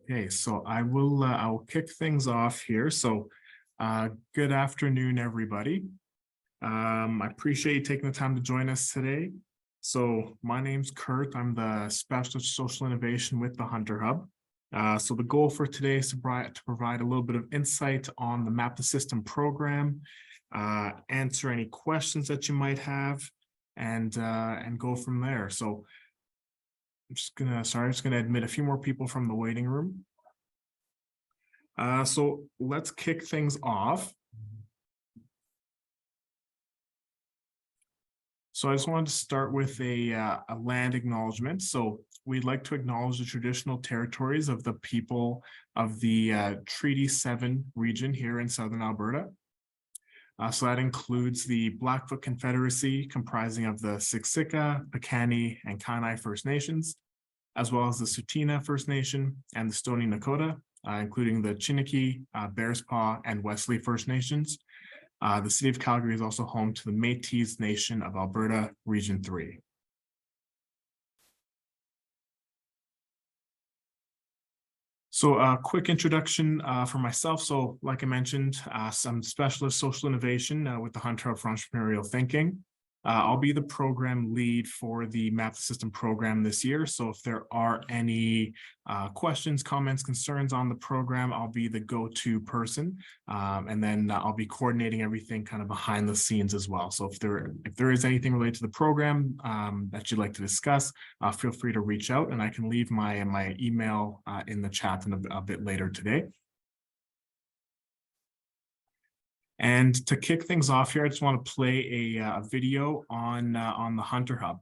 Okay, so I will kick things off here. Good afternoon, everybody. I appreciate you taking the time to join us today. So my name's Kurt. I'm the Specialist of Social Innovation with the Hunter Hub. So the goal for today is to provide a little bit of insight on the Map the System program, answer any questions that you might have, and go from there. So I'm just gonna admit a few more people from the waiting room. So let's kick things off. So I just wanted to start with a land acknowledgement. So we'd like to acknowledge the traditional territories of the people of the Treaty 7 region here in Southern Alberta. So that includes the Blackfoot Confederacy, comprising of the Siksika, Piikani, and Kainai First Nations, as well as the Tsuut'ina First Nation and the Stoney Nakoda, including the Chiniki, Bearspaw, and Wesley First Nations. The city of Calgary is also home to the Métis Nation of Alberta, Region 3. So a quick introduction for myself. So like I mentioned, some specialist social innovation with the Hunter Hub for Entrepreneurial Thinking. I'll be the program lead for the Map the System program this year. So if there are any questions, comments, concerns on the program, I'll be the go-to person. And then I'll be coordinating everything kind of behind the scenes as well. So if there is anything related to the program that you'd like to discuss, feel free to reach out, and I can leave my email in the chat a bit later today. And to kick things off here, I just want to play a video on the Hunter Hub.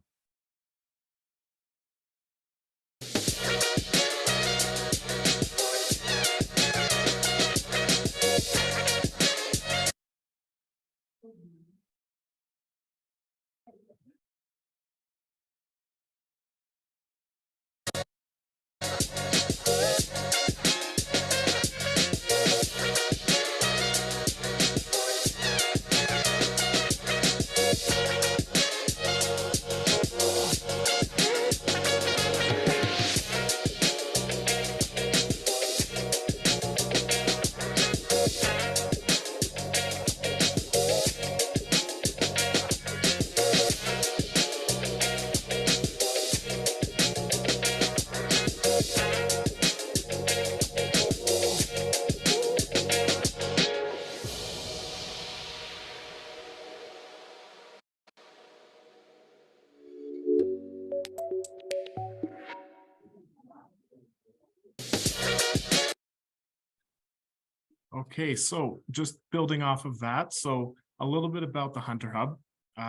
Okay, so just building off of that, so a little bit about the Hunter Hub.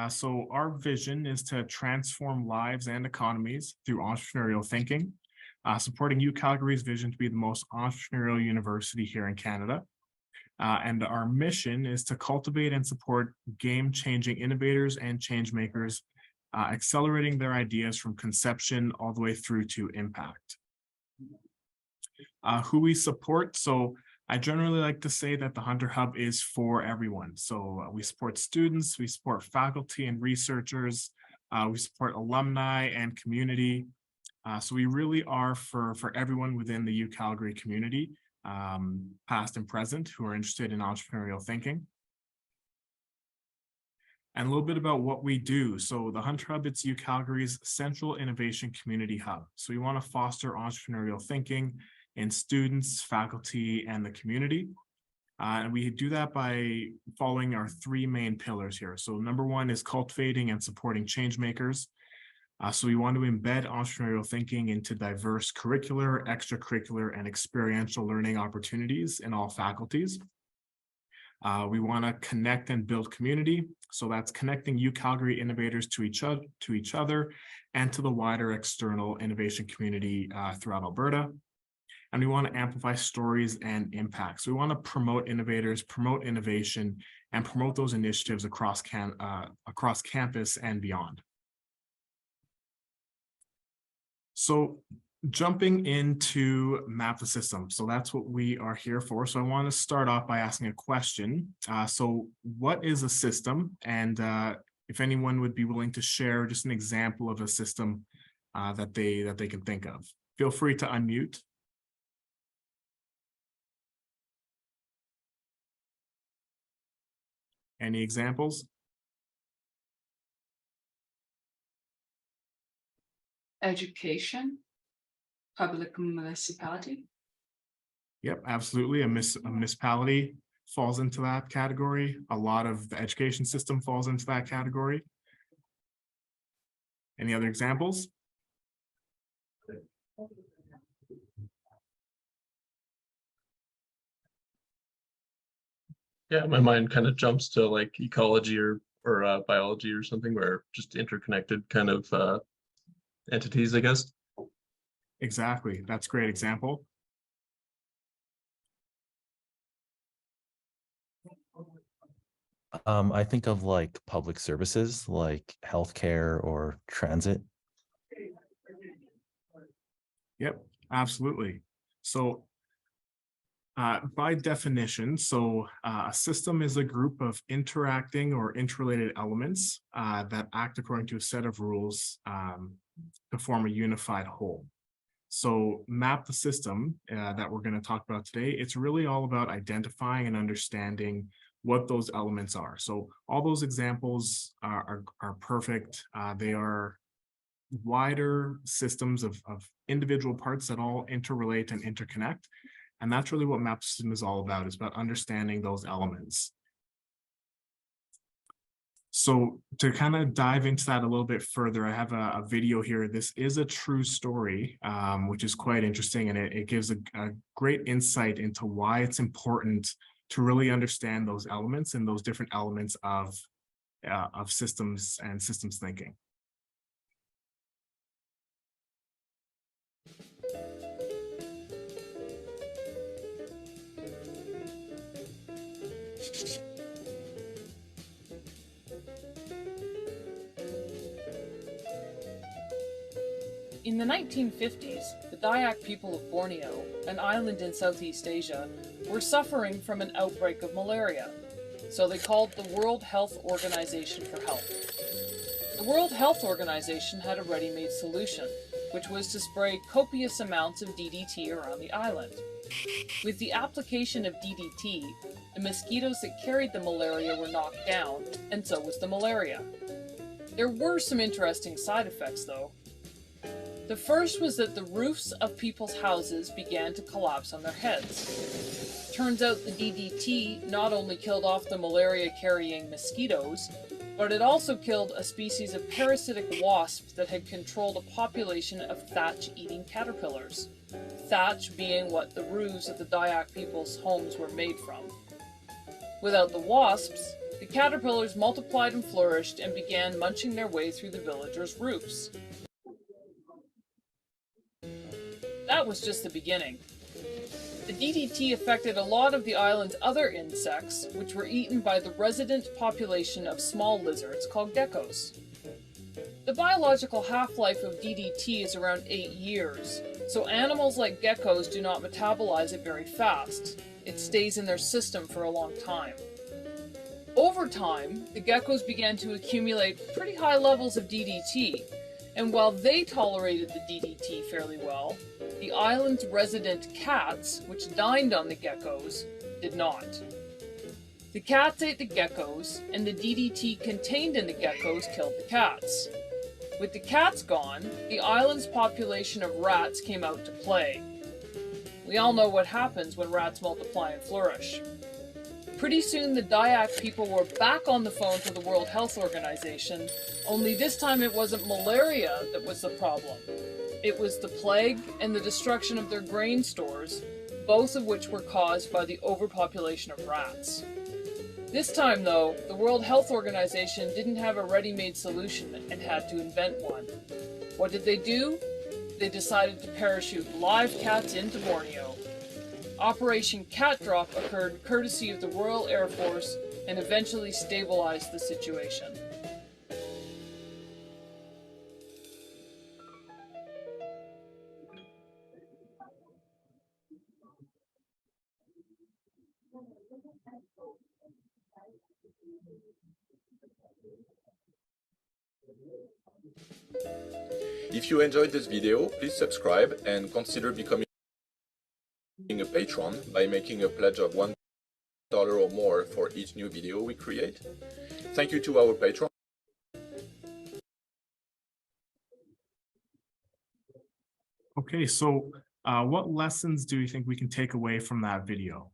So our vision is to transform lives and economies through entrepreneurial thinking, supporting UCalgary's vision to be the most entrepreneurial university here in Canada. And our mission is to cultivate and support game-changing innovators and change makers, accelerating their ideas from conception all the way through to impact. Who we support, so I generally like to say that the Hunter Hub is for everyone. So we support students, we support faculty and researchers, we support alumni and community. So we really are for everyone within the UCalgary community, past and present, who are interested in entrepreneurial thinking. And a little bit about what we do. So the Hunter Hub, it's UCalgary's central innovation community hub. So we want to foster entrepreneurial thinking in students, faculty, and the community. And we do that by following our three main pillars here. So number one is cultivating and supporting change makers. So we want to embed entrepreneurial thinking into diverse curricular, extracurricular, and experiential learning opportunities in all faculties. We want to connect and build community. So that's connecting UCalgary innovators to each other and to the wider external innovation community throughout Alberta. And we want to amplify stories and impacts. We want to promote innovators, promote innovation, and promote those initiatives across campus and beyond. So jumping into Map the System. So that's what we are here for. So I want to start off by asking a question. So what is a system? And if anyone would be willing to share just an example of a system that they can think of. Feel free to unmute. Any examples? Education, public municipality. Yep, absolutely. A municipality falls into that category. A lot of the education system falls into that category. Any other examples? Yeah, my mind kind of jumps to like ecology or biology or something, where just interconnected kind of entities, I guess. Exactly. That's a great example. I think of like public services like healthcare or transit. Yep, absolutely. So by definition, a system is a group of interacting or interrelated elements that act according to a set of rules to form a unified whole. So map the system that we're going to talk about today. It's really all about identifying and understanding what those elements are. So all those examples are perfect. They are wider systems of individual parts that all interrelate and interconnect. And that's really what map system is all about. It's about understanding those elements. So to kind of dive into that a little bit further, I have a video here. This is a true story, which is quite interesting, and it gives a great insight into why it's important to really understand those elements and those different elements of systems and systems thinking. In the 1950s, the Dayak people of Borneo, an island in Southeast Asia, were suffering from an outbreak of malaria, so they called the World Health Organization for help. The World Health Organization had a ready-made solution, which was to spray copious amounts of DDT around the island. With the application of DDT, the mosquitoes that carried the malaria were knocked down, and so was the malaria. There were some interesting side effects, though. The first was that the roofs of people's houses began to collapse on their heads. Turns out the DDT not only killed off the malaria-carrying mosquitoes, but it also killed a species of parasitic wasp that had controlled a population of thatch-eating caterpillars. Thatch being what the roofs of the Dayak people's homes were made from. Without the wasps, the caterpillars multiplied and flourished and began munching their way through the villagers' roofs. That was just the beginning. The DDT affected a lot of the island's other insects, which were eaten by the resident population of small lizards called geckos. The biological half-life of DDT is around 8 years, so animals like geckos do not metabolize it very fast. It stays in their system for a long time. Over time, the geckos began to accumulate pretty high levels of DDT, and while they tolerated the DDT fairly well, the island's resident cats, which dined on the geckos, did not. The cats ate the geckos, and the DDT contained in the geckos killed the cats. With the cats gone, the island's population of rats came out to play. We all know what happens when rats multiply and flourish. Pretty soon the Dayak people were back on the phone to the World Health Organization, only this time it wasn't malaria that was the problem. It was the plague and the destruction of their grain stores, both of which were caused by the overpopulation of rats. This time, though, the World Health Organization didn't have a ready-made solution and had to invent one. What did they do? They decided to parachute live cats into Borneo. Operation Cat Drop occurred courtesy of the Royal Air Force and eventually stabilized the situation. If you enjoyed this video, please subscribe and consider becoming a patron by making a pledge of $1 $1 or more for each new video we create. Thank you to our patrons. Okay, so what lessons do you think we can take away from that video?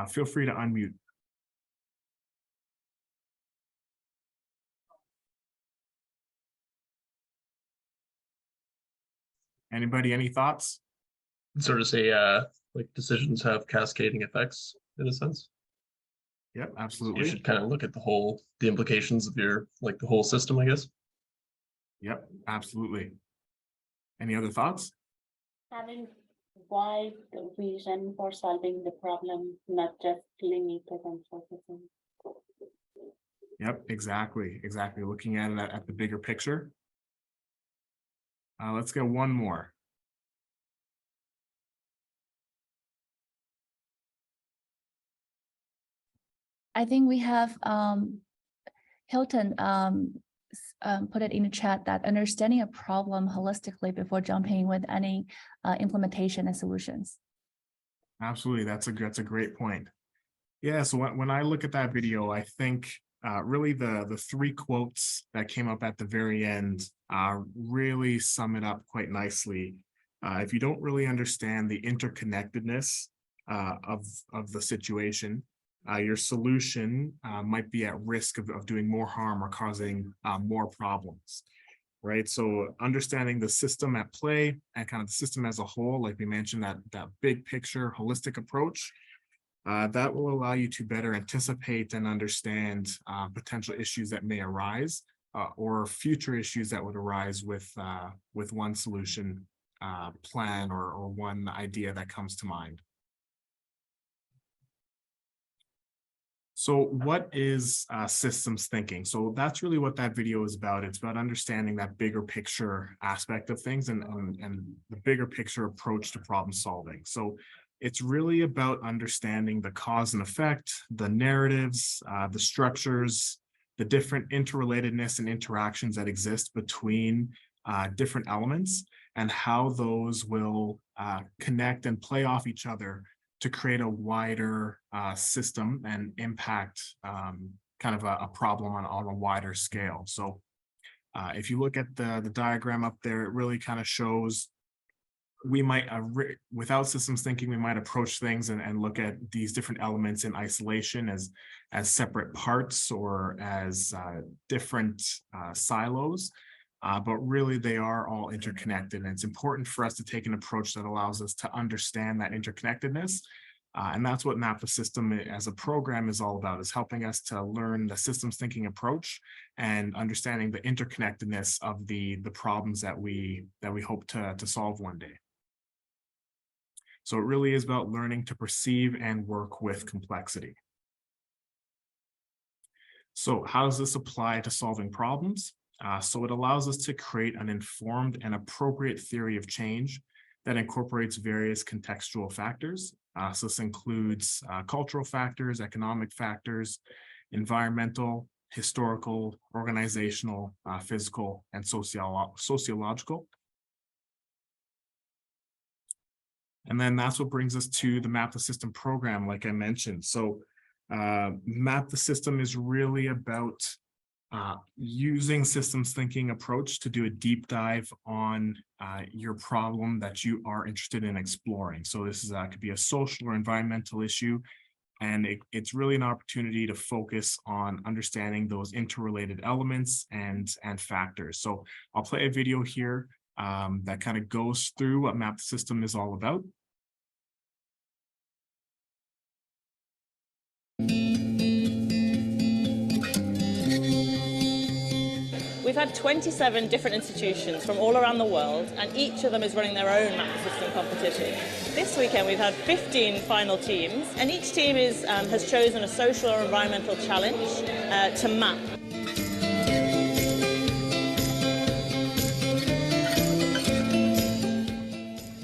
Feel free to unmute. Anybody, any thoughts? Sort of say like decisions have cascading effects in a sense. Yep, You absolutely. should kind of look at the implications of your like the whole system, I guess. Yep, absolutely. Any other thoughts? Having wide vision for solving the problem, not just limited and focusing. Yep, exactly. Looking at it at the bigger picture. Let's get one more. I think we have Hilton put it in the chat that understanding a problem holistically before jumping with any implementation and solutions. Absolutely, that's a great point. Yeah, so when I look at that video, I think really the three quotes that came up at the very end really sum it up quite nicely. If you don't really understand the interconnectedness of the situation, your solution might be at risk of doing more harm or causing more problems, right? So understanding the system at play and kind of the system as a whole, like we mentioned, that big picture, holistic approach, that will allow you to better anticipate and understand potential issues that may arise or future issues that would arise with one solution plan or one idea that comes to mind. So what is systems thinking? So that's really what that video is about. It's about understanding that bigger picture aspect of things and the bigger picture approach to problem solving. So it's really about understanding the cause and effect, the narratives, the structures, the different interrelatedness and interactions that exist between different elements and how those will connect and play off each other to create a wider system and impact kind of a problem on a wider scale. So if you look at the diagram up there, it really kind of shows we might, without systems thinking, we might approach things and look at these different elements in isolation as separate parts or as different silos. But really they are all interconnected, and it's important for us to take an approach that allows us to understand that interconnectedness. And that's what Map the System as a program is all about, is helping us to learn the systems thinking approach and understanding the interconnectedness of the problems that we hope to solve one day. So it really is about learning to perceive and work with complexity. So how does this apply to solving problems? So it allows us to create an informed and appropriate theory of change that incorporates various contextual factors. So this includes cultural factors, economic factors, environmental, historical, organizational, physical, and sociological. And then that's what brings us to the Map the System program, like I mentioned. So Map the System is really about using systems thinking approach to do a deep dive on your problem that you are interested in exploring. So this is could be a social or environmental issue, and it's really an opportunity to focus on understanding those interrelated elements and factors. So I'll play a video here that kind of goes through what Map the System is all about. We've had 27 different institutions from all around the world, and each of them is running their own Map the System competition. This weekend we've had 15 final teams, and each team has chosen a social or environmental challenge to map.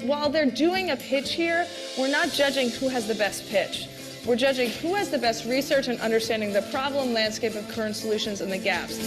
While they're doing a pitch here, we're not judging who has the best pitch. We're judging who has the best research and understanding the problem landscape of current solutions and the gaps.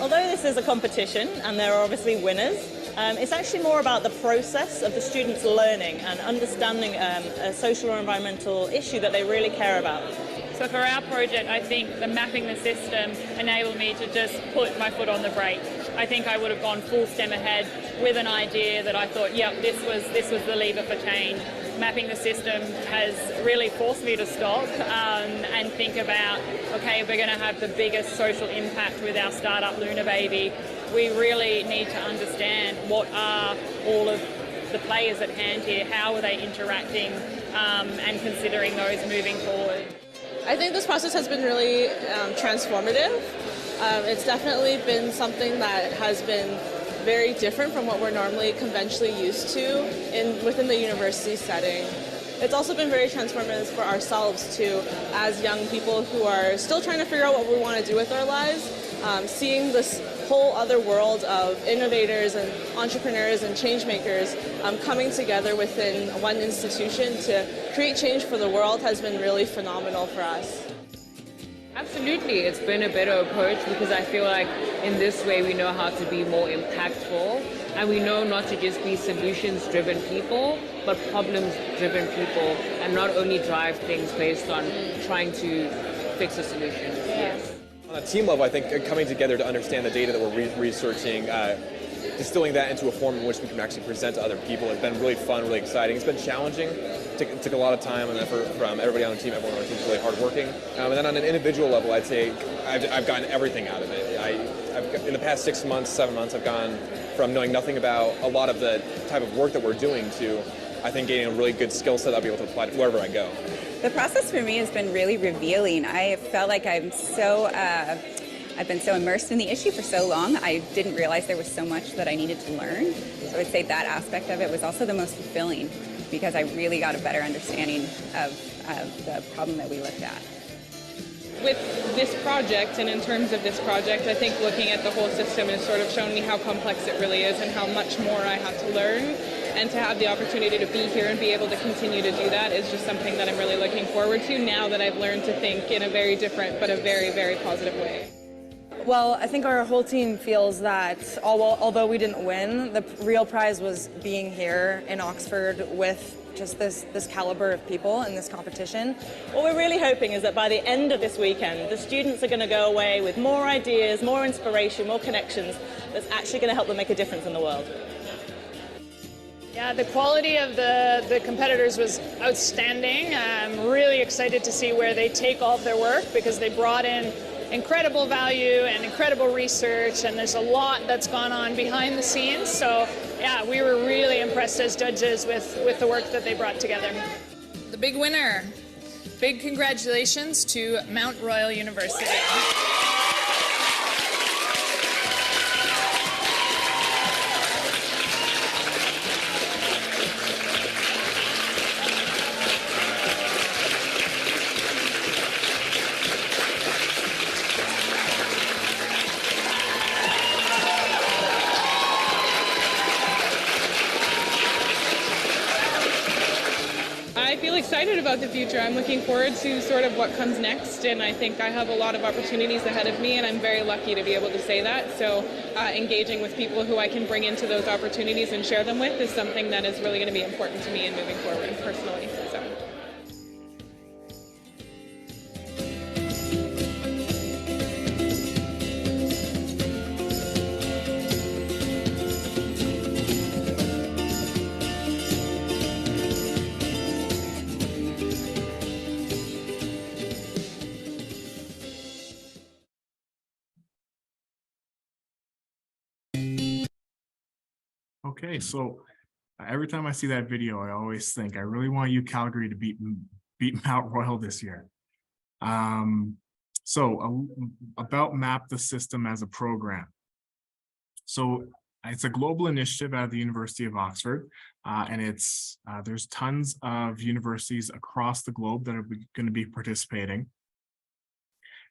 Although this is as a competition, and there are obviously winners. It's actually more about the process of the students learning and understanding a social or environmental issue that they really care about. So for our project, I think the mapping the system enabled me to just put my foot on the brake. I think I would have gone full steam ahead with an idea that I thought, yep, this was the lever for change. Mapping the system has really forced me to stop and think about, okay, if we're going to have the biggest social impact with our startup Lunar Baby, we really need to understand what are all of the players at hand here, how are they interacting, and considering those moving forward. I think this process has been really transformative. It's definitely been something that has been very different from what we're normally conventionally used to within the university setting. It's also been very transformative for ourselves too, as young people who are still trying to figure out what we want to do with our lives, seeing this whole other world of innovators and entrepreneurs and change makers coming together within one institution to create change for the world has been really phenomenal for us. Absolutely, it's been a better approach because I feel like in this way we know how to be more impactful, and we know not to just be solutions-driven people, but problems-driven people, and not only drive things based on trying to fix a solution. Yes. On a team level, I think coming together to understand the data that we're researching, distilling that into a form in which we can actually present to other people has been really fun, really exciting. It's been challenging. It took a lot of time and effort from everybody on the team. Everyone on the team is really hardworking. And then on an individual level, I'd say I've gotten everything out of it. In the past 6 months, 7 months, I've gone from knowing nothing about a lot of the type of work that we're doing to, I think, gaining a really good skill set I'll be able to apply to wherever I go. The process for me has been really revealing. I felt like I've been so immersed in the issue for so long, I didn't realize there was so much that I needed to learn. So I'd say that aspect of it was also the most fulfilling because I really got a better understanding of the problem that we looked at. With this project, and in terms of this project, I think looking at the whole system has sort of shown me how complex it really is and how much more I have to learn. And to have the opportunity to be here and be able to continue to do that is just something that I'm really looking forward to now that I've learned to think in a very different but a very, very positive way. Well, I think our whole team feels that although we didn't win, the real prize was being here in Oxford with just this caliber of people in this competition. What we're really hoping is that by the end of this weekend, the students are going to go away with more ideas, more inspiration, more connections that's actually going to help them make a difference in the world. Yeah, the quality of the competitors was outstanding. I'm really excited to see where they take all of their work because they brought in incredible value and incredible research, and there's a lot that's gone on behind the scenes. So yeah, we were really impressed as judges with the work that they brought together. The big winner. Big congratulations to Mount Royal University. I feel excited about the future. I'm looking forward to sort of what comes next, and I think I have a lot of opportunities ahead of me, and I'm very lucky to be able to say that. So engaging with people who I can bring into those opportunities and share them with is something that is really going to be important to me in moving forward personally. So. Okay, so every time I see that video, I always think I really want you, Calgary, to beat Mount Royal this year. About Map the System as a program. So it's a global initiative out of the University of Oxford, and there's tons of universities across the globe that are going to be participating.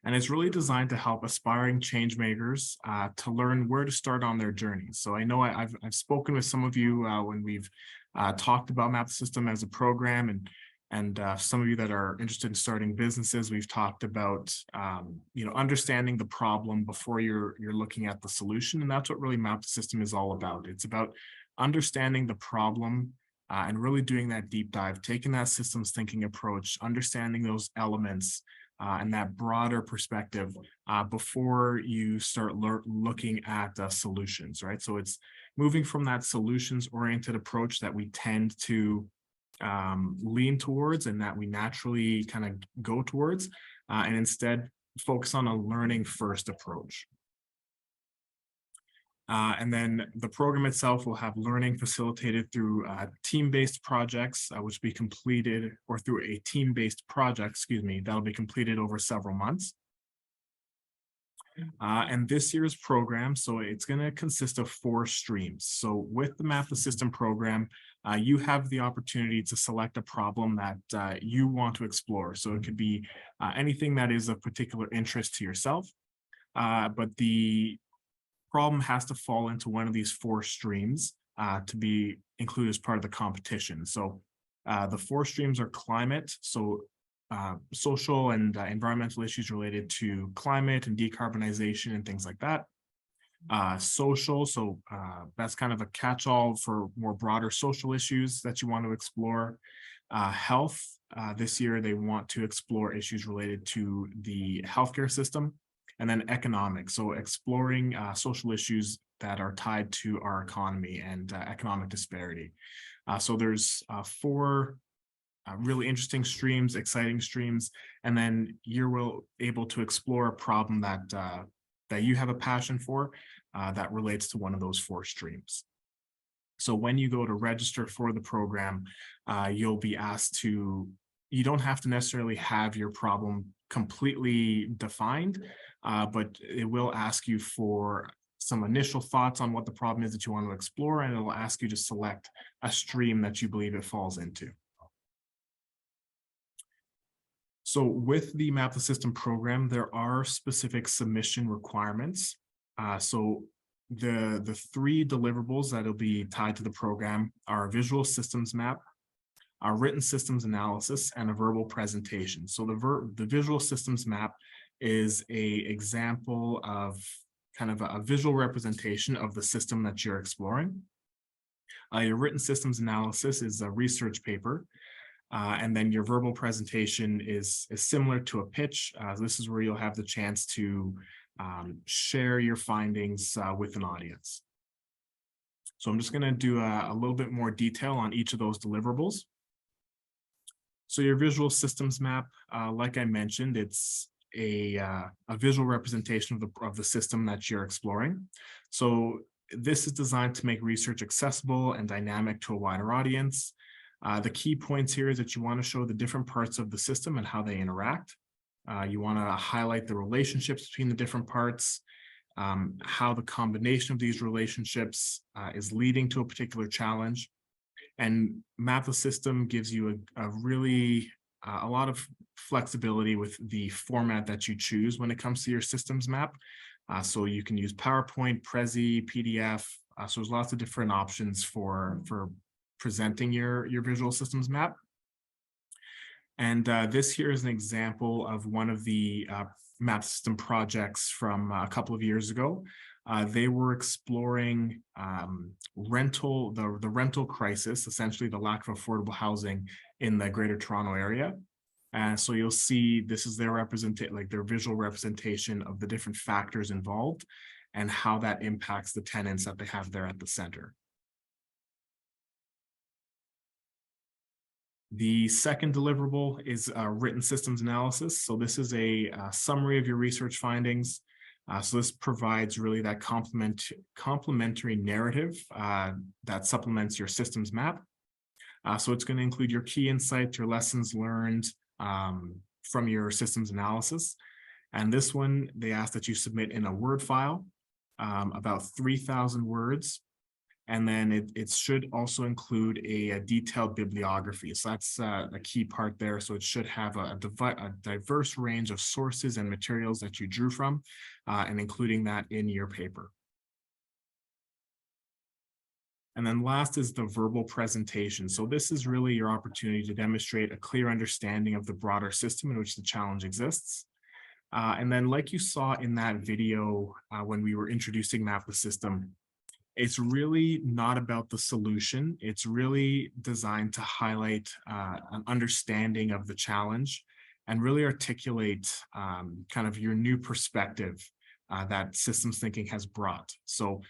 And it's really designed to help aspiring change makers to learn where to start on their journey. So I know I've spoken with some of you when we've talked about Map the System as a program, and And some of you that are interested in starting businesses, we've talked about, understanding the problem before you're looking at the solution. And that's what really Map the System is all about. It's about understanding the problem and really doing that deep dive, taking that systems thinking approach, understanding those elements and that broader perspective before you start looking at solutions, right? So it's moving from that solutions-oriented approach that we tend to lean towards and that we naturally kind of go towards, and instead focus on a learning first approach. And then the program itself will have learning facilitated through team-based projects, which will be completed, or through a team-based project, excuse me, that'll be completed over several months. And this year's program, so it's going to consist of 4 streams. So with the Map the System program, you have the opportunity to select a problem that you want to explore. So it could be anything that is of particular interest to yourself, but the problem has to fall into one of these 4 streams to be included as part of the competition. So the 4 streams are climate, so social and environmental issues related to climate and decarbonization and things like that. Social, so that's kind of a catch-all for more broader social issues that you want to explore. Health, this year they want to explore issues related to the healthcare system. And then economic, so exploring social issues that are tied to our economy and economic disparity. So there's 4 really interesting streams, exciting streams, and then you're able to explore a problem that you have a passion for that relates to one of those 4 streams. So when you go to register for the program, you'll be asked to, you don't have to necessarily have your problem completely defined, but it will ask you for some initial thoughts on what the problem is that you want to explore, and it will ask you to select a stream that you believe it falls into. So with the Map the System program, there are specific submission requirements. So the 3 deliverables that'll be tied to the program are a visual systems map, a written systems analysis, and a verbal presentation. So the visual systems map is an example of kind of a visual representation of the system that you're exploring. Your written systems analysis is a research paper. And then your verbal presentation is similar to a pitch. This is where you'll have the chance to share your findings with an audience. So I'm just going to do a little bit more detail on each of those deliverables. So your visual systems map, like I mentioned, it's a visual representation of the system that you're exploring. So this is designed to make research accessible and dynamic to a wider audience. The key points here is that you want to show the different parts of the system and how they interact. You want to highlight the relationships between the different parts, how the combination of these relationships is leading to a particular challenge. And Map the System gives you a lot of flexibility with the format that you choose when it comes to your systems map. So you can use PowerPoint, Prezi, PDF. So there's lots of different options for presenting your visual systems map. And this here is an example of one of the map system projects from a couple of years ago. They were exploring the rental crisis, essentially the lack of affordable housing in the Greater Toronto area. And so you'll see this is their visual representation of the different factors involved and how that impacts the tenants that they have there at the center. The second deliverable is written systems analysis. So this is a summary of your research findings. So this provides really that complementary narrative that supplements your systems map. So it's going to include your key insights, your lessons learned from your systems analysis. And this one, they ask that you submit in a Word file, about 3,000 words. And then it should also include a detailed bibliography. So that's a key part there. So it should have a diverse range of sources and materials that you drew from, and including that in your paper. And then last is the verbal presentation. So this is really your opportunity to demonstrate a clear understanding of the broader system in which the challenge exists. And then like you saw in that video when we were introducing Map the System, it's really not about the solution. It's really designed to highlight an understanding of the challenge and really articulate kind of your new perspective that systems thinking has brought. So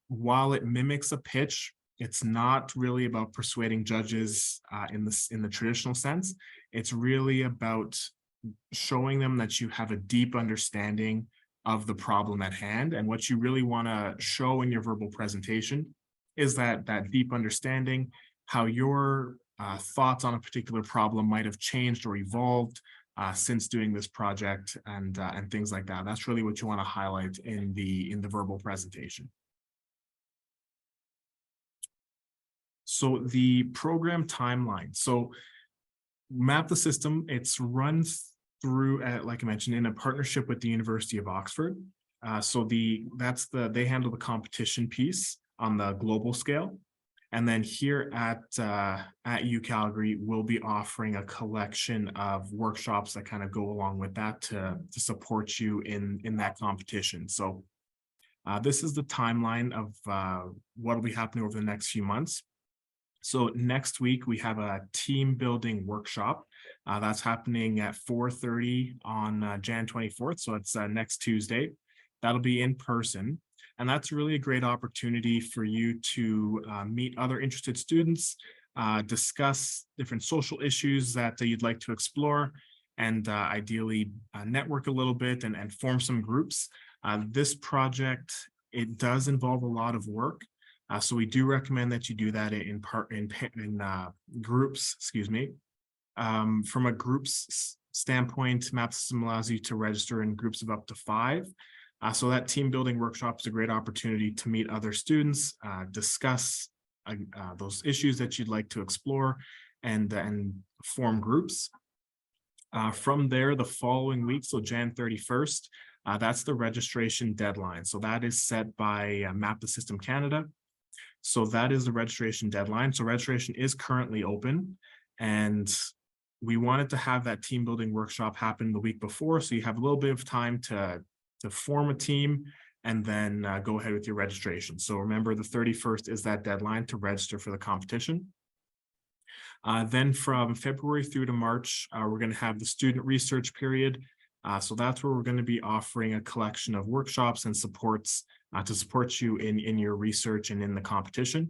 while it mimics a pitch, it's not really about persuading judges in the traditional sense. It's really about showing them that you have a deep understanding of the problem at hand. And what you really want to show in your verbal presentation is that deep understanding, how your thoughts on a particular problem might have changed or evolved since doing this project and things like that. That's really what you want to highlight in the verbal presentation. So the program timeline. So Map the System, it's run through, like I mentioned, in a partnership with the University of Oxford. So they handle the competition piece on the global scale. And then here at UCalgary, we'll be offering a collection of workshops that kind of go along with that to support you in that competition. So this is the timeline of what will be happening over the next few months. So next week, we have a team building workshop that's happening at 4:30 on Jan 24th. So it's next Tuesday. That'll be in person. And that's really a great opportunity for you to meet other interested students, discuss different social issues that you'd like to explore, and ideally network a little bit and form some groups. This project, it does involve a lot of work. So we do recommend that you do that in groups, excuse me. From a groups standpoint, Map System allows you to register in groups of up to 5. So that team building workshop is a great opportunity to meet other students, discuss those issues that you'd like to explore, and form groups. From there, the following week, so Jan 31st, that's the registration deadline. So that is set by Map the System Canada. So that is the registration deadline. So registration is currently open, and we wanted to have that team building workshop happen the week before. So you have a little bit of time to form a team and then go ahead with your registration. So remember, the 31st is that deadline to register for the competition. Then from February through to March, we're going to have the student research period. So that's where we're going to be offering a collection of workshops and supports to support you in your research and in the competition.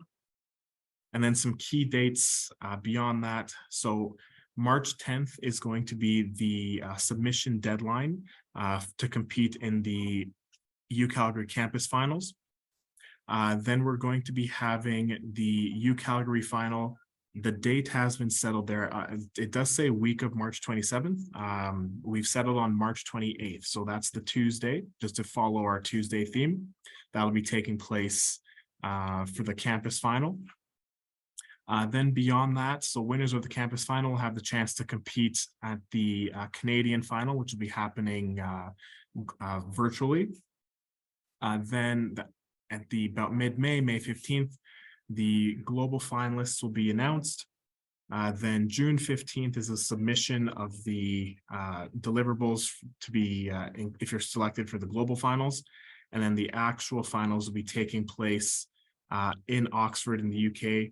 And then some key dates beyond that. So March 10th is going to be the submission deadline to compete in the UCalgary campus finals. Then we're going to be having the UCalgary final. The date has been settled there. It does say week of March 27th. We've settled on March 28th. So that's the Tuesday, just to follow our Tuesday theme. That'll be taking place for the campus final. Then beyond that, so winners of the campus final will have the chance to compete at the Canadian final, which will be happening virtually. Then at about mid-May, May 15th, the global finalists will be announced. Then June 15th is a submission of the deliverables to be, if you're selected for the global finals. And then the actual finals will be taking place in Oxford in the UK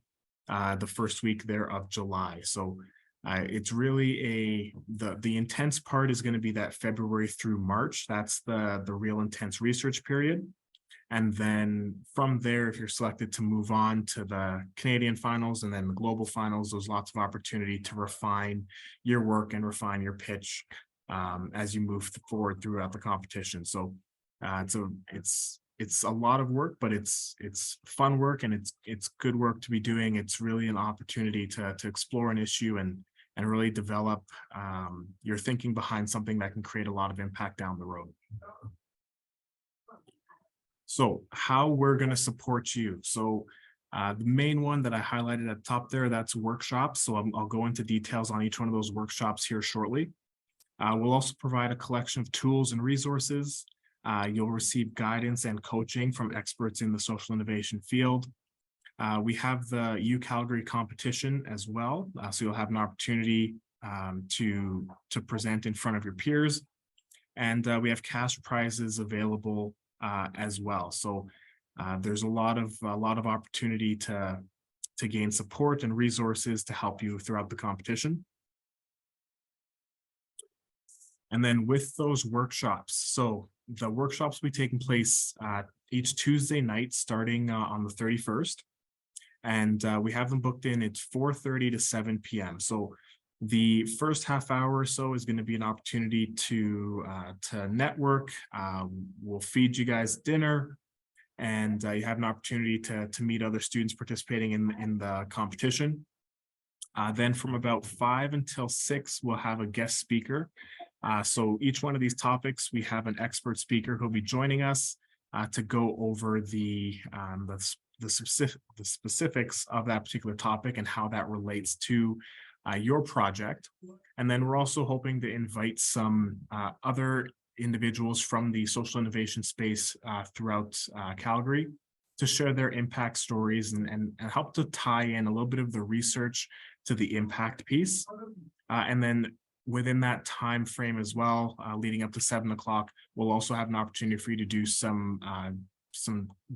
the first week there of July. So it's really the intense part is going to be that February through March. That's the real intense research period. And then from there, if you're selected to move on to the Canadian finals and then the global finals, there's lots of opportunity to refine your work and refine your pitch as you move forward throughout the competition. So it's a lot of work, but it's fun work, and it's good work to be doing. It's really an opportunity to explore an issue and really develop your thinking behind something that can create a lot of impact down the road. So how we're going to support you. So the main one that I highlighted at the top there, that's workshops. So I'll go into details on each one of those workshops here shortly. We'll also provide a collection of tools and resources. You'll receive guidance and coaching from experts in the social innovation field. We have the U Calgary competition as well. So you'll have an opportunity to present in front of your peers. And we have cash prizes available as well. So there's a lot of opportunity to gain support and resources to help you throughout the competition. And then with those workshops, so the workshops will be taking place each Tuesday night starting on the 31st. And we have them booked in. It's 4:30 to 7 p.m. So the first half hour or so is going to be an opportunity to network. We'll feed you guys dinner, and you have an opportunity to meet other students participating in the competition. Then from about 5 until 6, we'll have a guest speaker. So each one of these topics, we have an expert speaker who'll be joining us to go over the specifics of that particular topic and how that relates to your project. And then we're also hoping to invite some other individuals from the social innovation space throughout Calgary to share their impact stories and help to tie in a little bit of the research to the impact piece. And then within that time frame as well, leading up to 7 o'clock, we'll also have an opportunity for you to do some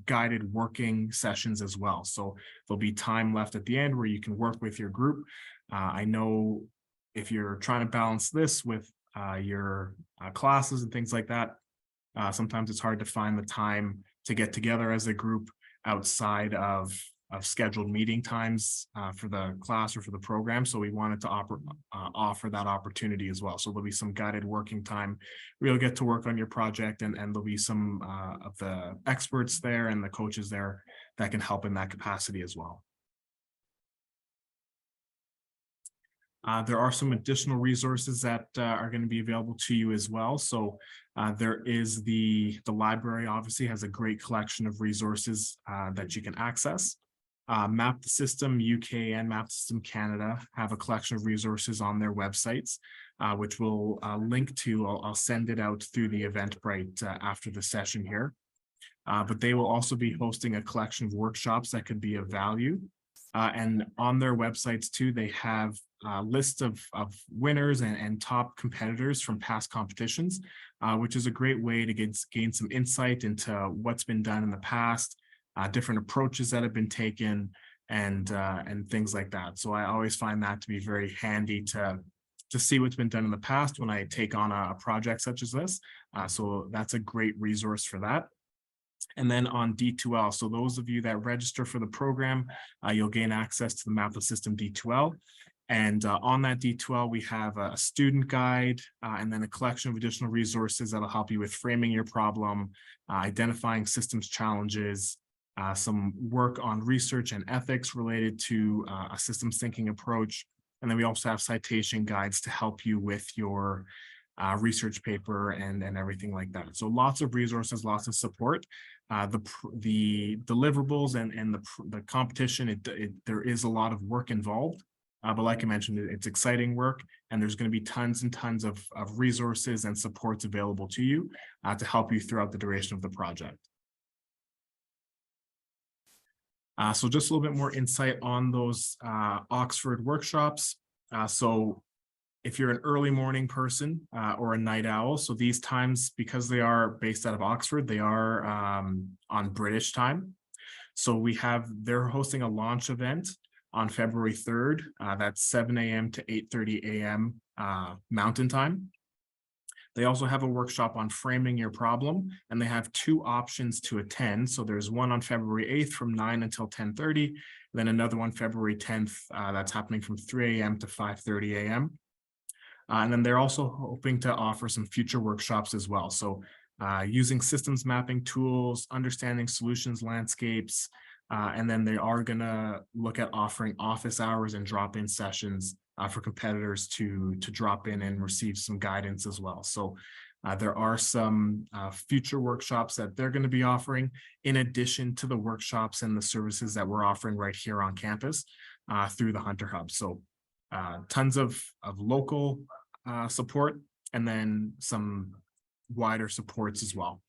guided working sessions as well. So there'll be time left at the end where you can work with your group. I know if you're trying to balance this with your classes and things like that, sometimes it's hard to find the time to get together as a group outside of scheduled meeting times for the class or for the program. So we wanted to offer that opportunity as well. So there'll be some guided working time where you'll get to work on your project, and there'll be some of the experts there and the coaches there that can help in that capacity as well. There are some additional resources that are going to be available to you as well. So there is the library obviously has a great collection of resources that you can access. Map the System UK and Map the System Canada have a collection of resources on their websites, which we'll link to. I'll send it out through the Eventbrite after the session here. But they will also be hosting a collection of workshops that could be of value. And on their websites too, they have a list of winners and top competitors from past competitions, which is a great way to gain some insight into what's been done in the past, different approaches that have been taken, and things like that. So I always find that to be very handy to see what's been done in the past when I take on a project such as this. So that's a great resource for that. And then on D2L, so those of you that register for the program, you'll gain access to the Map the System D2L. And on that D2L, we have a student guide and then a collection of additional resources that'll help you with framing your problem, identifying systems challenges, some work on research and ethics related to a systems thinking approach. And then we also have citation guides to help you with your research paper and everything like that. So lots of resources, lots of support. The deliverables and the competition, there is a lot of work involved. But like I mentioned, it's exciting work, and there's going to be tons and tons of resources and supports available to you to help you throughout the duration of the project. So just a little bit more insight on those Oxford workshops. So if you're an early morning person or a night owl, so these times, because they are based out of Oxford, they are on British time. So they're hosting a launch event on February 3rd. That's 7 a.m. to 8:30 a.m. Mountain time. They also have a workshop on framing your problem, and they have 2 options to attend. So there's one on February 8th from 9 until 10:30, then another one February 10th that's happening from 3 a.m. to 5:30 a.m. And then they're also hoping to offer some future workshops as well. So using systems mapping tools, understanding solutions landscapes, and then they are going to look at offering office hours and drop-in sessions for competitors to drop in and receive some guidance as well. So there are some future workshops that they're going to be offering in addition to the workshops and the services that we're offering right here on campus through the Hunter Hub. So tons of local support, and then some wider supports as well.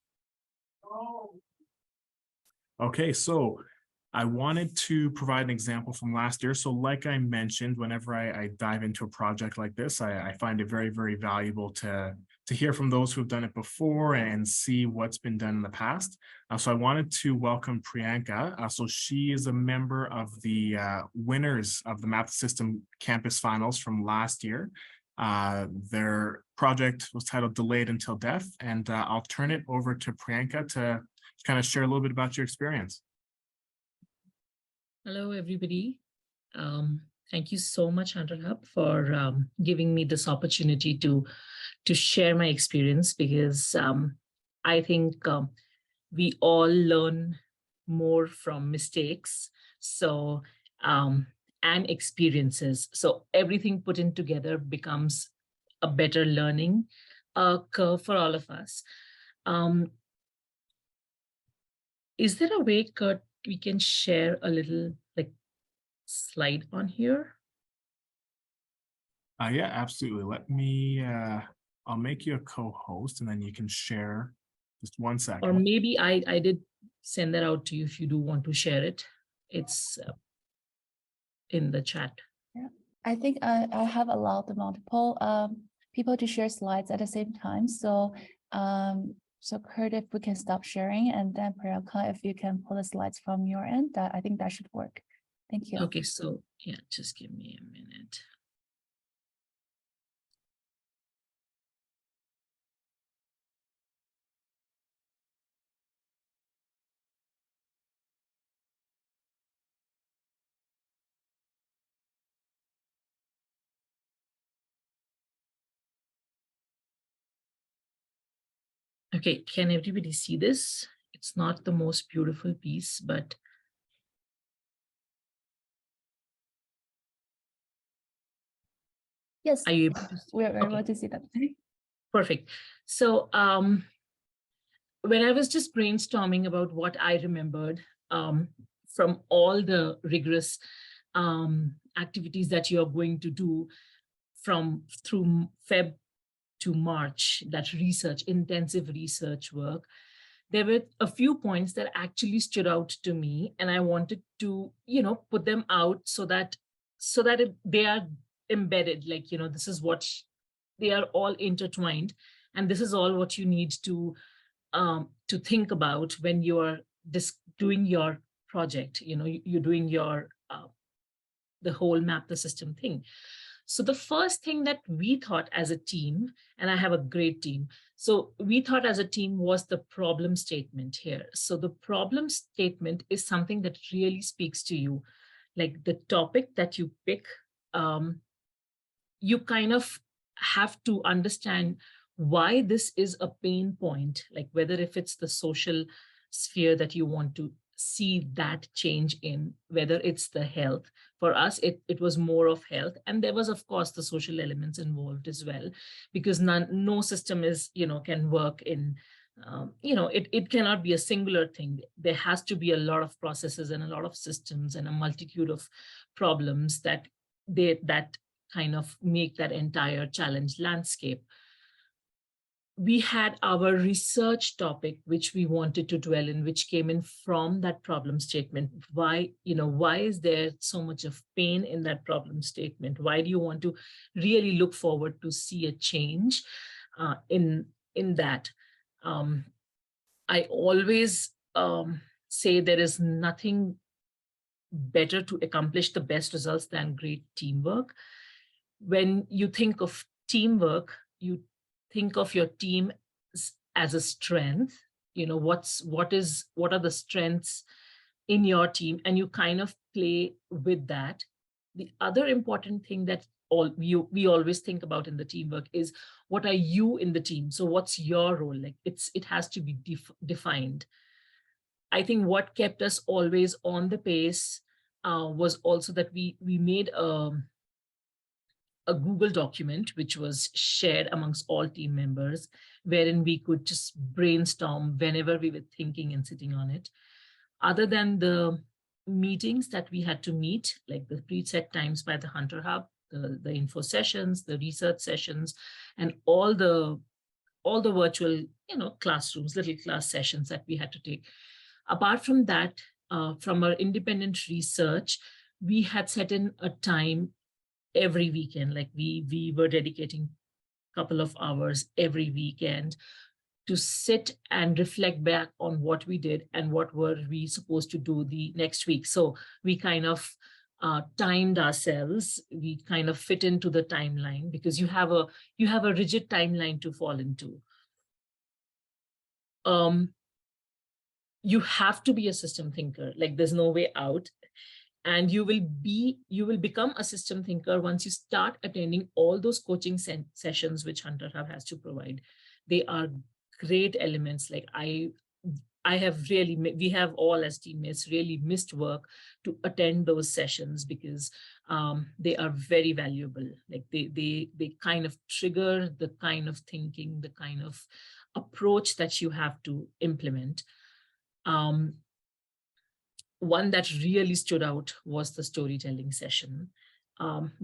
Okay, so I wanted to provide an example from last year. So like I mentioned, whenever I dive into a project like this, I find it very, very valuable to hear from those who've done it before and see what's been done in the past. So I wanted to welcome Priyanka. So she is a member of the winners of the Math System Campus Finals from last year. Their project was titled Delayed Until Death, and I'll turn it over to Priyanka to kind of share a little bit about your experience. Hello, everybody. Thank you so much, Hunter Hub, for giving me this opportunity to share my experience, because I think we all learn more from mistakes. So and experiences. So everything put in together becomes a better learning curve for all of us. Is there a way, Kurt, we can share a little slide on here? Yeah, absolutely. Let me, I'll make you a co-host and then you can share just 1 second. Or maybe I did send that out to you if you do want to share it. It's in the chat. Yeah, I think I have allowed the multiple people to share slides at the same time. So so Kurt, if we can stop sharing, and then Priyanka, if you can pull the slides from your end, I think that should work. Thank you. Okay, so yeah, just give me a minute. Okay, can everybody see this? It's not the most beautiful piece, but yes, are you able to see? We're able to see that. Perfect. So when I was just brainstorming about what I remembered from all the rigorous activities that you're going to do through Feb to March, that intensive research work, there were a few points that actually stood out to me, and I wanted to, put them out so that they are embedded, this is what they are all intertwined, and this is all what you need to think about when you are doing your project. You're doing your the whole map the system thing. So the first thing that we thought as a team, and I have a great team, so we thought as a team was the problem statement here. So the problem statement is something that really speaks to you, like the topic that you pick. You kind of have to understand why this is a pain point, like whether if it's the social sphere that you want to see that change in, whether it's the health. For us, it was more of health. And there was, of course, the social elements involved as well, because no system is, can work in, it cannot be a singular thing. There has to be a lot of processes and a lot of systems and a multitude of problems that kind of make that entire challenge landscape. We had our research topic, which we wanted to dwell in, which came in from that problem statement. Why is there so much of pain in that problem statement? Why do you want to really look forward to see a change in that? I always say there is nothing better to accomplish the best results than great teamwork. When you think of teamwork, you think of your team as a strength. What are the strengths in your team, and you kind of play with that. The other important thing that we always think about in the teamwork is, what are you in the team? So what's your role? Like it has to be defined. I think what kept us always on the pace was also that we made a Google document, which was shared amongst all team members, wherein we could just brainstorm whenever we were thinking and sitting on it. Other than the meetings that we had to meet, like the preset times by the Hunter Hub, the info sessions, the research sessions, and all the virtual, classrooms, little class sessions that we had to take. Apart from that, from our independent research, we had set in a time every weekend, like we were dedicating a couple of hours every weekend to sit and reflect back on what we did and what were we supposed to do the next week. So we kind of timed ourselves. We kind of fit into the timeline because you have a rigid timeline to fall into. You have to be a system thinker. Like there's no way out. And you will become a system thinker once you start attending all those coaching sessions which Hunter Hub has to provide. They are great elements. Like we have all as teammates really missed work to attend those sessions because they are very valuable. Like they kind of trigger the kind of thinking, the kind of approach that you have to implement. One that really stood out was the storytelling session,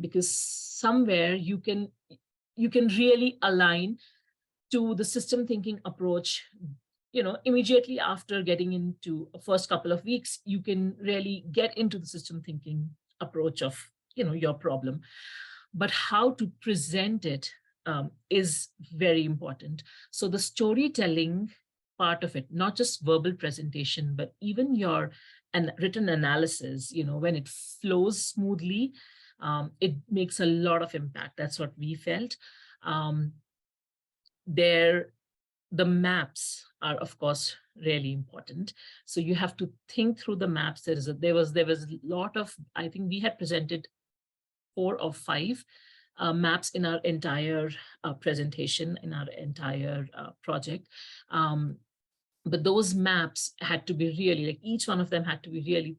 because somewhere you can really align to the system thinking approach. Immediately after getting into a first couple of weeks, you can really get into the system thinking approach of your problem. But how to present it is very important. So the storytelling part of it, not just verbal presentation, but even your written analysis, when it flows smoothly, it makes a lot of impact. That's what we felt. The maps are, of course, really important. So you have to think through the maps. There was a lot of, I think we had presented 4 or 5 maps in our entire presentation, in our entire project. But those maps had to be really, like each one of them had to be really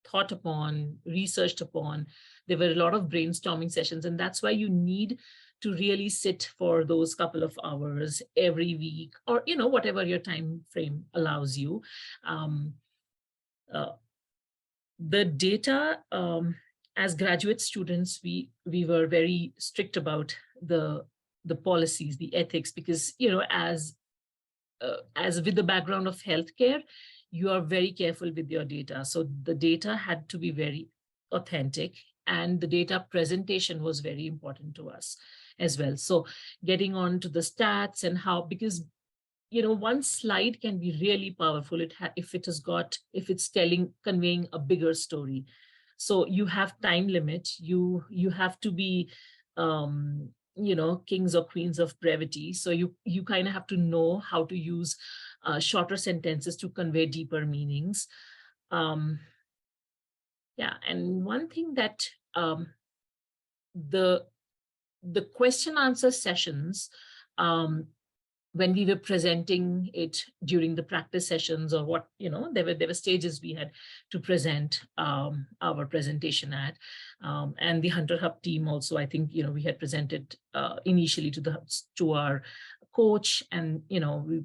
thought upon, researched upon. There were a lot of brainstorming sessions, and that's why you need to really sit for those couple of hours every week, or whatever your time frame allows you. The data, as graduate students, we were very strict about the policies, the ethics, because as with the background of healthcare, you are very careful with your data. So the data had to be very authentic, and the data presentation was very important to us as well. So getting on to the stats and how, because one slide can be really powerful if it's conveying a bigger story. So you have time limit. You have to be kings or queens of brevity. So you kind of have to know how to use shorter sentences to convey deeper meanings. And one thing that the question answer sessions, when we were presenting it during the practice sessions or what, there were stages we had to present our presentation at. And the Hunter Hub team also, I think, we had presented initially to our coach, and, we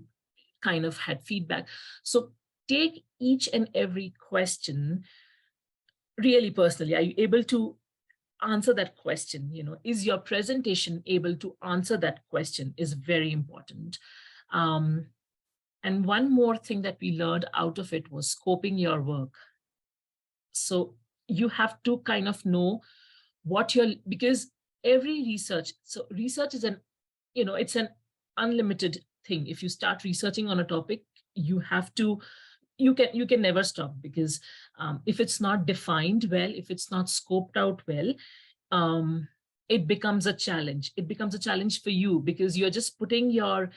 kind of had feedback. So take each and every question really personally. Are you able to answer that question? Is your presentation able to answer that question is very important. And one more thing that we learned out of it was scoping your work. So you have to kind of know because every research is it's an unlimited thing. If you start researching on a topic, you can never stop, because if it's not defined well, if it's not scoped out well, it becomes a challenge. It becomes a challenge for you because you're just putting your,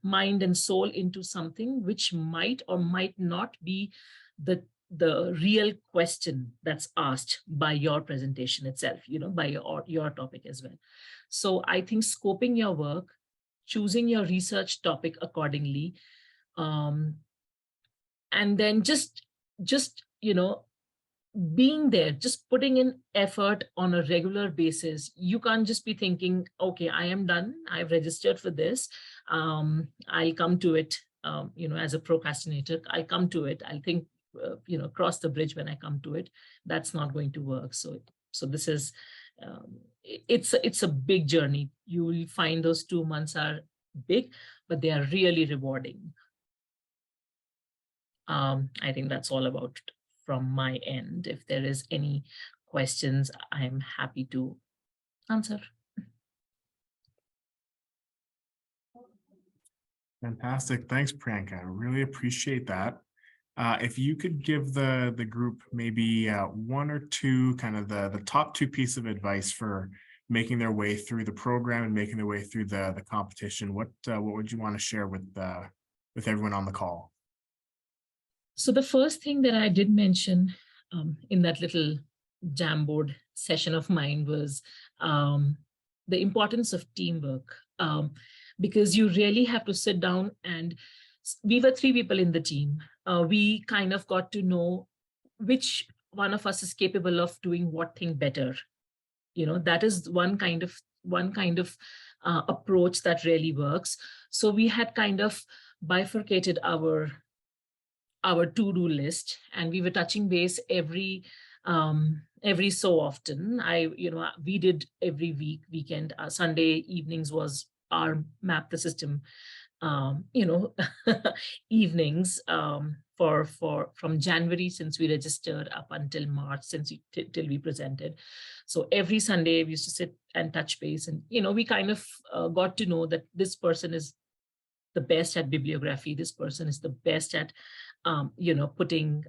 mind and soul into something which might or might not be the real question that's asked by your presentation itself, by your topic as well. So I think scoping your work, choosing your research topic accordingly, and then just being there, just putting in effort on a regular basis. You can't just be thinking, okay, I am done, I've registered for this, I'll come to it, as a procrastinator, I'll come to it, I'll think, cross the bridge when I come to it. That's not going to work. So this is, it's a big journey. You will find those 2 months are big, but they are really rewarding. I think that's all about from my end. If there is any questions, I'm happy to answer. Fantastic. Thanks, Priyanka. I really appreciate that. If you could give the group maybe one or two kind of the top two pieces of advice for making their way through the program and making their way through the competition, what would you want to share with everyone on the call? So the first thing that I did mention in that little Jamboard session of mine was the importance of teamwork, because you really have to sit down, and we were 3 people in the team. We kind of got to know which one of us is capable of doing what thing better. You know, that is one kind of approach that really works. So we had kind of bifurcated our to-do list, and we were touching base every so often. We did every weekend. Sunday evenings was our map the system evenings from January, since we registered, up until March, till we presented. So every Sunday we used to sit and touch base, and we kind of got to know that this person is the best at bibliography, this person is the best at putting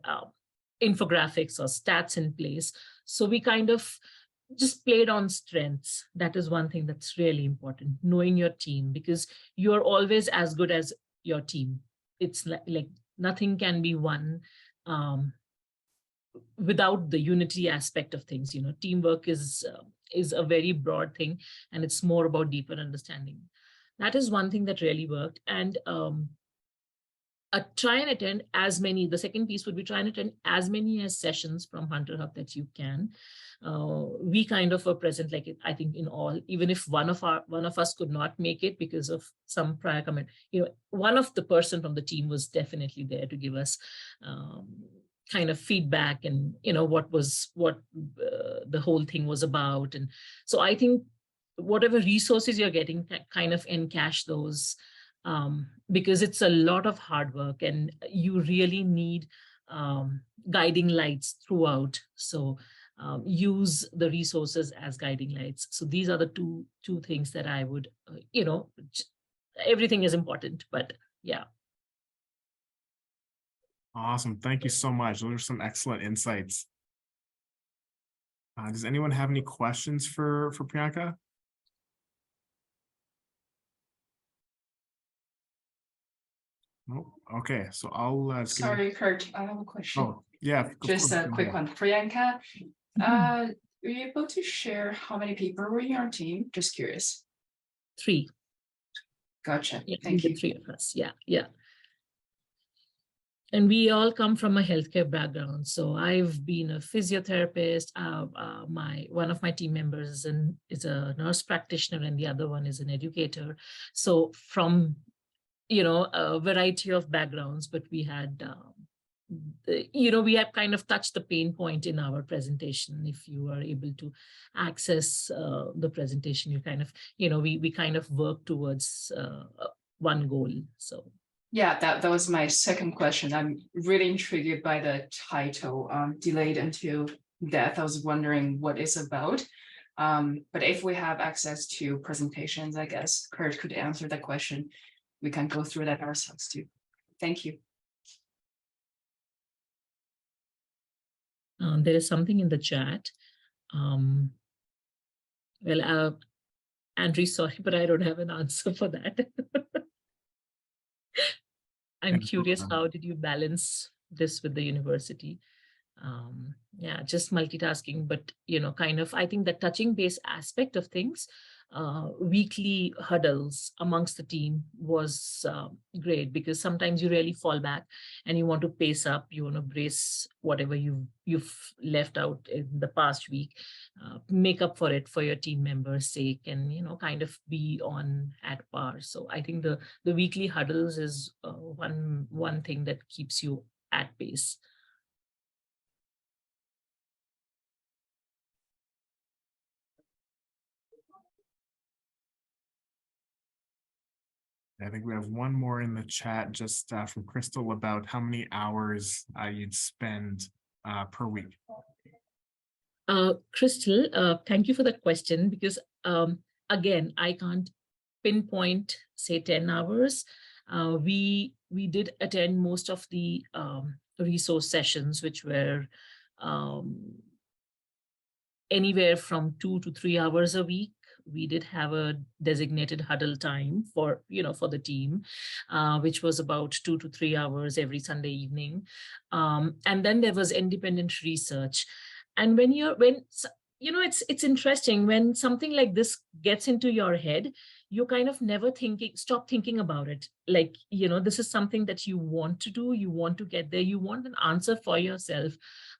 infographics or stats in place. So we kind of just played on strengths. That is one thing that's really important, knowing your team, because you're always as good as your team. It's like nothing can be won without the unity aspect of things. Teamwork is a very broad thing, and it's more about deeper understanding. That is one thing that really worked. And try and attend as many. The second piece would be try and attend as many as sessions from Hunter Hub that you can. We kind of were present, like I think in all, even if one of us could not make it because of some prior comment. One of the person from the team was definitely there to give us kind of feedback and what the whole thing was about. And so I think whatever resources you're getting, kind of encash those. Because it's a lot of hard work, and you really need guiding lights throughout. So use the resources as guiding lights. So these are the two things that I would, everything is important, but yeah. Awesome. Thank you so much. Those are some excellent insights. Does anyone have any questions for Priyanka? Nope. Okay, so I'll sorry, Kurt, I have a question. Oh, yeah. Just a quick one. Priyanka, were you able to share how many people were in your team? Just curious. 3. Gotcha. Yeah, Thank you. 3 of us. Yeah. And we all come from a healthcare background. So I've been a physiotherapist. One of my team members is a nurse practitioner, and the other one is an educator. So from a variety of backgrounds, but we had, we have kind of touched the pain point in our presentation. If you are able to access the presentation, you kind of, we kind of work towards one goal. So. Yeah, that was my second question. I'm really intrigued by the title, Delayed Until Death. I was wondering what it's about. But if we have access to presentations, I guess Kurt could answer that question. We can go through that ourselves too. Thank you. There is something in the chat. Andrew, sorry, but I don't have an answer for that. I'm curious, how did you balance this with the university? Yeah, just multitasking, but kind of, I think the touching base aspect of things, weekly huddles amongst the team was great, because sometimes you really fall back and you want to pace up, you want to brace whatever you've left out in the past week, make up for it for your team members' sake, and kind of be on at par. So I think the weekly huddles is one thing that keeps you at pace. I think we have one more in the chat just from Crystal about how many hours you'd spend per week. Crystal, thank you for the question, because again, I can't pinpoint, say, 10 hours. We did attend most of the resource sessions, which were anywhere from 2 to 3 hours a week. We did have a designated huddle time for, for the team, which was about 2 to 3 hours every Sunday evening. And then there was independent research. And it's interesting when something like this gets into your head, you kind of never stop thinking about it. Like, this is something that you want to do, you want to get there, you want an answer for yourself.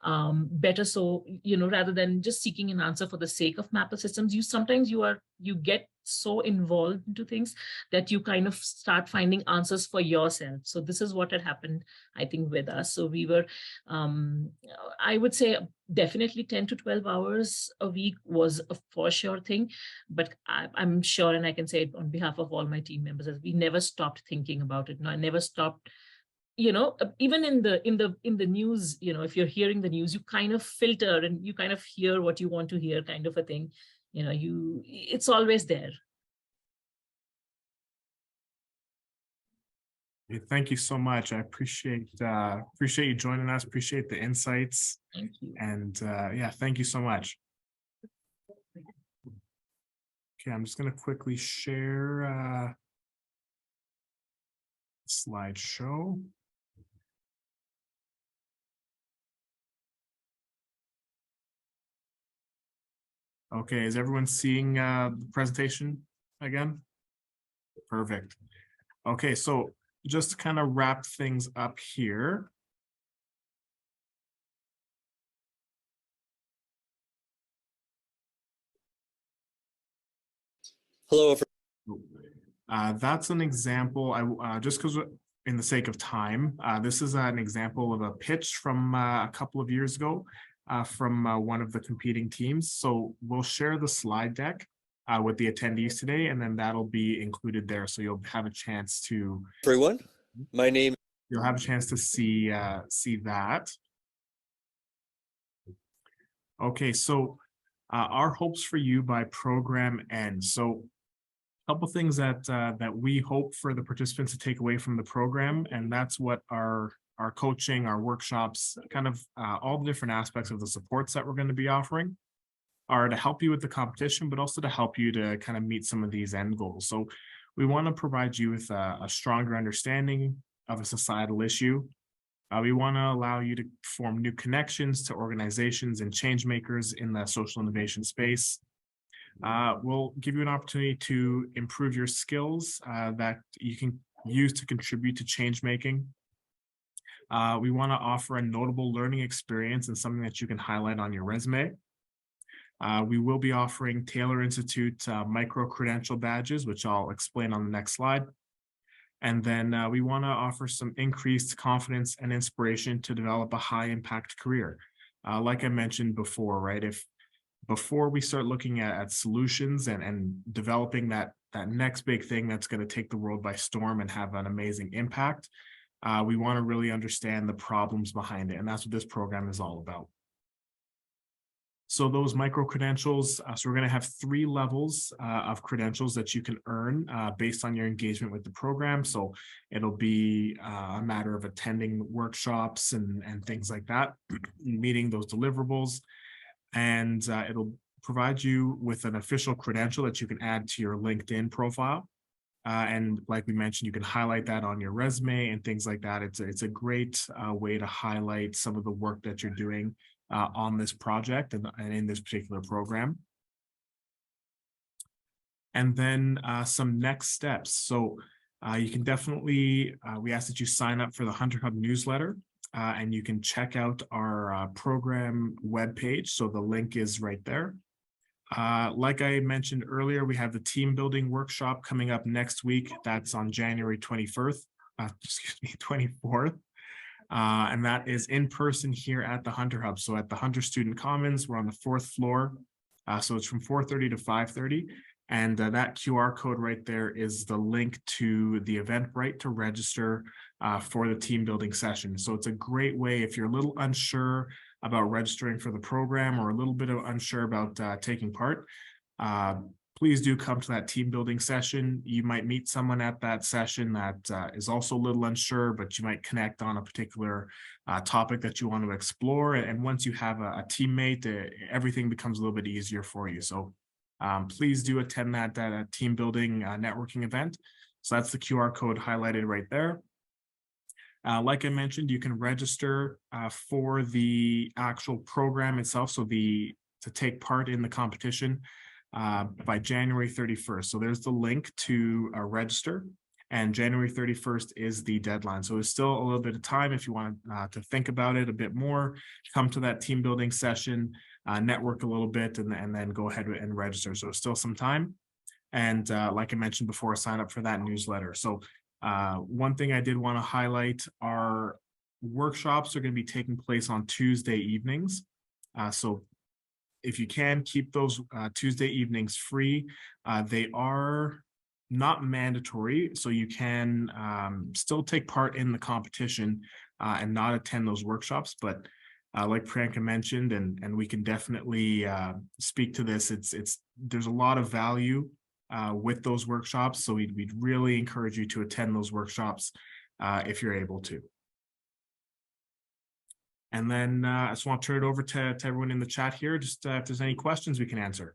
Better so, rather than just seeking an answer for the sake of Mapper systems, you get so involved into things that you kind of start finding answers for yourself. So this is what had happened, I think, with us. So we were, I would say definitely 10 to 12 hours a week was a for sure thing, but I'm sure, and I can say it on behalf of all my team members, that we never stopped thinking about it. No, I never stopped. Even in the news, if you're hearing the news, you kind of filter and you kind of hear what you want to hear, kind of a thing. It's always there. Thank you so much. I appreciate you joining us. Appreciate the insights. Thank you. And yeah, thank you so much. Okay, I'm just going to quickly share slideshow. Okay, is everyone seeing the presentation again? Perfect. Okay, so just to kind of wrap things up here. Hello. That's an example. Just because in the sake of time, this is an example of a pitch from a couple of years ago from one of the competing teams. So we'll share the slide deck with the attendees today, and then that'll be included there. So you'll have a chance to. Everyone, my name. You'll have a chance to see that. Okay, so our hopes for you by program end. So a couple things that we hope for the participants to take away from the program, and that's what our coaching, our workshops, kind of all the different aspects of the supports that we're going to be offering are to help you with the competition, but also to help you to kind of meet some of these end goals. So we want to provide you with a stronger understanding of a societal issue. We want to allow you to form new connections to organizations and change makers in the social innovation space. We'll give you an opportunity to improve your skills that you can use to contribute to change making. We want to offer a notable learning experience and something that you can highlight on your resume. We will be offering Taylor Institute micro-credential badges, which I'll explain on the next slide. And then we want to offer some increased confidence and inspiration to develop a high-impact career. Like I mentioned before, right? Before we start looking at solutions and developing that next big thing that's going to take the world by storm and have an amazing impact, we want to really understand the problems behind it. And that's what this program is all about. So those micro-credentials, so we're going to have 3 levels of credentials that you can earn based on your engagement with the program. So it'll be a matter of attending workshops and things like that, meeting those deliverables. And it'll provide you with an official credential that you can add to your LinkedIn profile. And like we mentioned, you can highlight that on your resume and things like that. It's a great way to highlight some of the work that you're doing on this project and in this particular program. And then some next steps. So you can definitely, we ask that you sign up for the Hunter Hub newsletter, and you can check out our program webpage. So the link is right there. Like I mentioned earlier, we have the team building workshop coming up next week. That's on January 24th. And that is in person here at the Hunter Hub. So at the Hunter Student Commons, we're on the 4th floor. So it's from 4:30 to 5:30. And that QR code right there is the link to the Eventbrite to register for the team building session. So it's a great way if you're a little unsure about registering for the program or a little bit unsure about taking part. Please do come to that team building session. You might meet someone at that session that is also a little unsure, but you might connect on a particular topic that you want to explore. And once you have a teammate, everything becomes a little bit easier for you. So please do attend that team building networking event. So that's the QR code highlighted right there. Like I mentioned, you can register for the actual program itself. So to take part in the competition by January 31st. So there's the link to register, and January 31st is the deadline. So there's still a little bit of time if you want to think about it a bit more, come to that team building session, network a little bit, and then go ahead and register. So still some time. And like I mentioned before, sign up for that newsletter. So one thing I did want to highlight, our workshops are going to be taking place on Tuesday evenings. So if you can, keep those Tuesday evenings free. They are not mandatory, so you can still take part in the competition and not attend those workshops. But like Priyanka mentioned, and we can definitely speak to this, there's a lot of value with those workshops. So we'd really encourage you to attend those workshops if you're able to. And then I just want to turn it over to everyone in the chat here, just if there's any questions we can answer.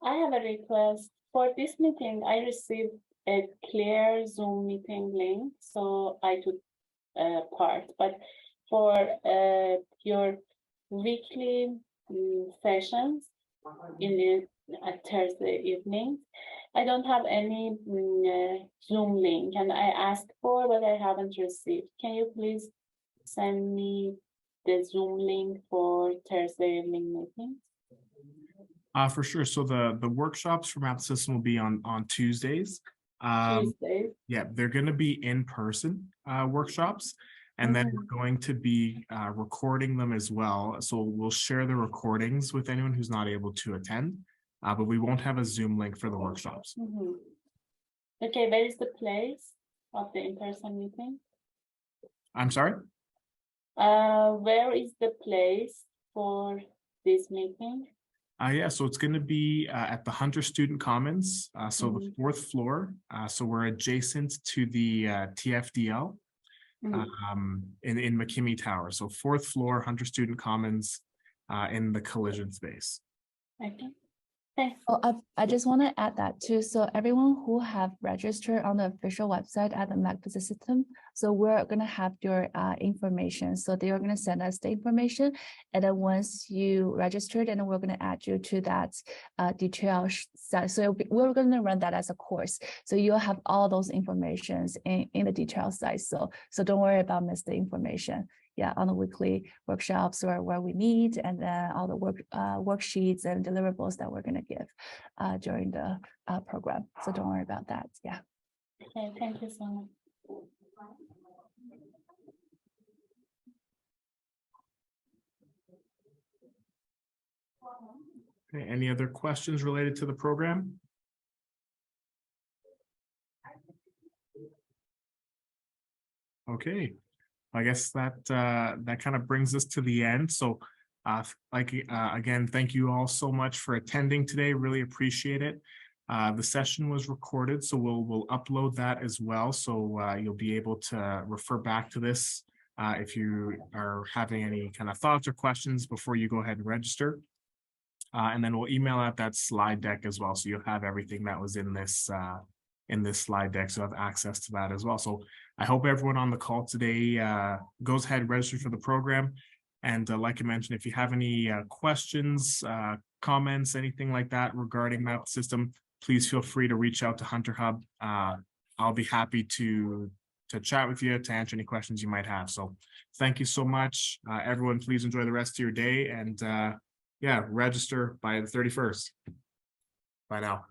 I have a request. For this meeting, I received a clear Zoom meeting link, so I took part. But for your weekly sessions at Thursday evening, I don't have any Zoom link, and I asked for, but I haven't received. Can you please send me the Zoom link for Thursday evening meetings? For sure. So the workshops for Map System will be on Tuesdays. Tuesdays. Yeah, they're going to be in-person workshops, and then we're going to be recording them as well. So we'll share the recordings with anyone who's not able to attend, but we won't have a Zoom link for the workshops. Okay, where is the place of the in-person meeting? I'm sorry? Where is the place for this meeting? Yeah, so it's going to be at the Hunter Student Commons, so the 4th floor. So we're adjacent to the TFDL in McKimmey Tower. So 4th floor, Hunter Student Commons in the collision space. Okay. Oh, I just want to add that too. So everyone who have registered on the official website at the Mac System, so we're going to have your information. So they are going to send us the information, and then once you registered, and then we're going to add you to that detail set. So we're going to run that as a course. So you'll have all those informations in the detail site. So don't worry about missing the information. Yeah, on the weekly workshops or where we meet, and then all the worksheets and deliverables that we're going to give during the program. So don't worry about that. Yeah. Okay, thank you so much. Okay, any other questions related to the program? Okay. I guess that kind of brings us to the end. So again, thank you all so much for attending today. Really appreciate it. The session was recorded, so we'll upload that as well. So you'll be able to refer back to this if you are having any kind of thoughts or questions before you go ahead and register. And then we'll email out that slide deck as well. So you'll have everything that was in this slide deck. So have access to that as well. So I hope everyone on the call today goes ahead and registers for the program. And like I mentioned, if you have any questions, comments, anything like that regarding Map System, please feel free to reach out to Hunter Hub. I'll be happy to chat with you, to answer any questions you might have. So thank you so much. Everyone, please enjoy the rest of your day, and yeah, register by the 31st. Bye now.